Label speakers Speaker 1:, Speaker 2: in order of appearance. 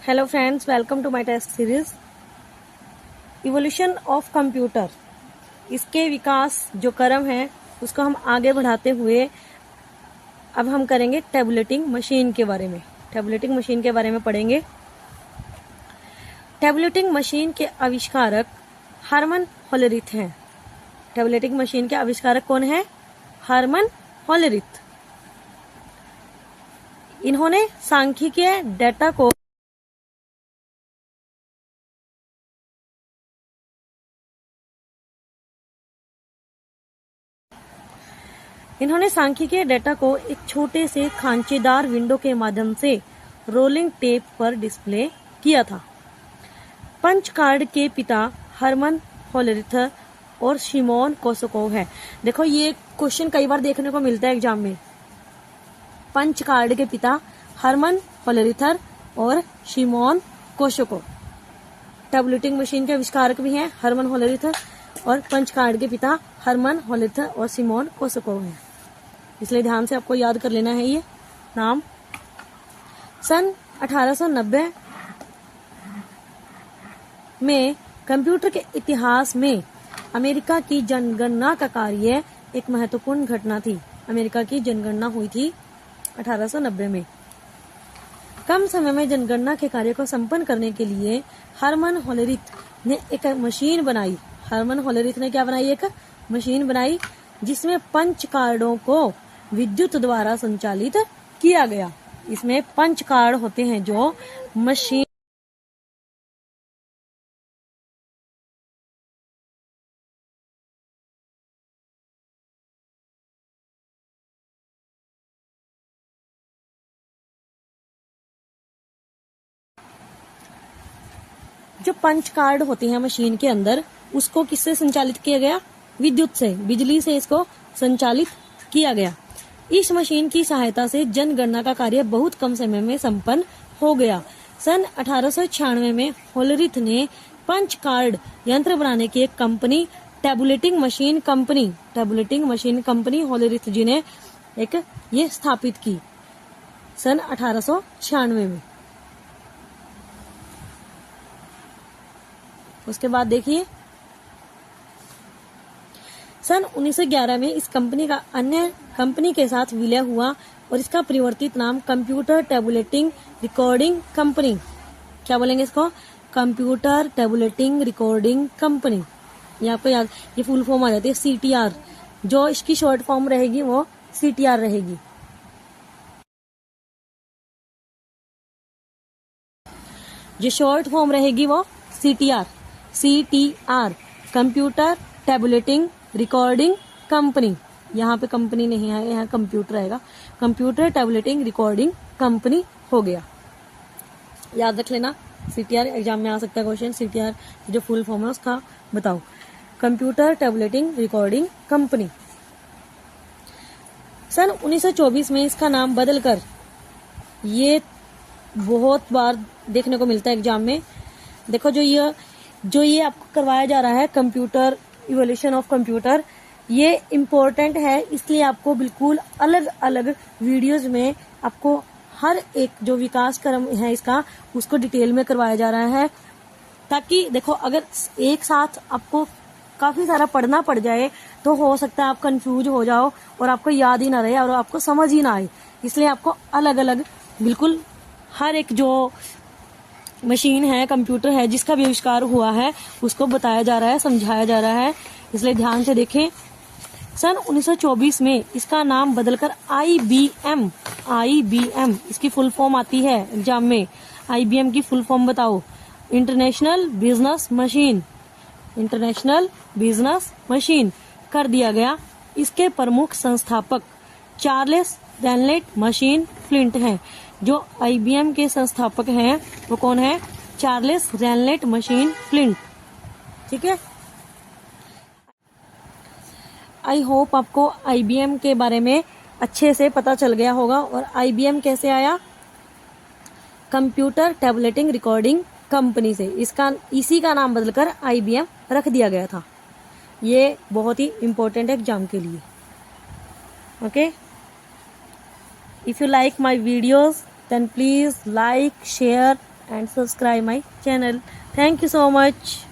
Speaker 1: Hello friends, welcome to my test series evolution of computer. इसके विकास जो क्रम है उसको हम आगे बढ़ाते हुए अब हम करेंगे टैबुलेटिंग मशीन के बारे में। टैबुलेटिंग मशीन के बारे में पढ़ेंगे। टैबुलेटिंग मशीन के आविष्कारक हरमन होलेरिथ हैं। टैबुलेटिंग मशीन के आविष्कारक कौन है? Herman Hollerith. इन्होंने सांख्यिकीय डेटा को एक छोटे से खांचेदार विंडो के माध्यम से रोलिंग टेप पर डिस्प्ले किया था। पंच कार्ड के पिता हरमन होलेरिथ और शिमोन कोसोकोव है। देखो, ये क्वेश्चन कई बार देखने को मिलता है एग्जाम में। पंच कार्ड के पिता हरमन होलेरिथ और शिमोन कोसोकोव। टैबुलेटिंग मशीन के आविष्कारक भी हैं हरमन होलेरिथ, और पंच कार्ड के पिता हरमन होलेरिथ और शिमोन कोसोकोव हैं। इसलिए ध्यान से आपको याद कर लेना है ये नाम। सन 1890 में कंप्यूटर के इतिहास में अमेरिका की जनगणना का कार्य एक महत्वपूर्ण घटना थी। अमेरिका की जनगणना हुई थी 1890 में। कम समय में जनगणना के कार्य को संपन्न करने के लिए हरमन होलेरिथ ने एक मशीन बनाई। हरमन होलेरिथ ने क्या बनाई? एक मशीन बनाई जिसमें पंच कार्डों को विद्युत द्वारा संचालित किया गया। इसमें पंच कार्ड होते हैं जो मशीन जो पंच कार्ड होते हैं मशीन के अंदर, उसको किससे संचालित किया गया? विद्युत से, बिजली से इसको संचालित किया गया। इस मशीन की सहायता से जनगणना का कार्य बहुत कम समय में संपन्न हो गया। सन 1896 में होलेरिथ ने पंच कार्ड यंत्र बनाने की एक company tabulating machine company Hollerith ji ने एक ये स्थापित की सन 1896 में। उसके बाद देखिए, सन 1911 में इस कंपनी का अन्य कंपनी के साथ विलय हुआ और इसका परिवर्तित नाम कंप्यूटर टैबुलेटिंग रिकॉर्डिंग कंपनी। क्या बोलेंगे इसको? Computer tabulating recording company. ये आपको याद, ये फुल फॉर्म आ जाती है CTR। जो इसकी शॉर्ट फॉर्म रहेगी वो CTR रहेगी। जो शॉर्ट फॉर्म रहेगी वो CTR computer tabulating recording company. यहाँ पे कंपनी नहीं है, यहाँ कंप्यूटर आएगा। कंप्यूटर टैबुलेटिंग रिकॉर्डिंग कंपनी हो गया। याद रख लेना, CTR एग्जाम में आ सकता है क्वेश्चन। CTR जो फुल फॉर्म है उसका बताओ। Computer tabulating recording company. सन 1924 में इसका नाम बदलकर, ये बहुत बार देखने को मिलता है एग्जाम में। देखो, जो ये आपको करवाया जा रहा है कंप्यूटर इवोल्यूशन ऑफ कंप्यूटर, ये इम्पोर्टेंट है। इसलिए आपको बिल्कुल अलग अलग वीडियोज में आपको हर एक जो विकास क्रम है इसका, उसको डिटेल में करवाया जा रहा है। ताकि देखो, अगर एक साथ आपको काफी सारा पढ़ना पड़ जाए तो हो सकता है आप कंफ्यूज हो जाओ और आपको याद ही ना रहे और आपको समझ ही ना आए। इसलिए आपको अलग अलग बिल्कुल हर एक जो मशीन है, कंप्यूटर है, जिसका भी आविष्कार हुआ है उसको बताया जा रहा है, समझाया जा रहा है। इसलिए ध्यान से देखें। सन 1924 में इसका नाम बदलकर IBM इसकी फुल फॉर्म आती है एग्जाम में। IBM की फुल फॉर्म बताओ। इंटरनेशनल बिजनेस मशीन कर दिया गया। इसके प्रमुख संस्थापक चार्ल्स रैनलेट मशीन फ्लिंट हैं। जो IBM के संस्थापक हैं वो कौन है? Charles Ranlett machine Flint. ठीक है। आई होप आपको IBM के बारे में अच्छे से पता चल गया होगा। और IBM कैसे आया? कंप्यूटर टैबुलेटिंग रिकॉर्डिंग कंपनी से इसी का नाम बदलकर IBM रख दिया गया था। ये बहुत ही इम्पोर्टेंट है एग्जाम के लिए। Okay, if you like my videos, then please like, share and subscribe my channel. Thank you so much.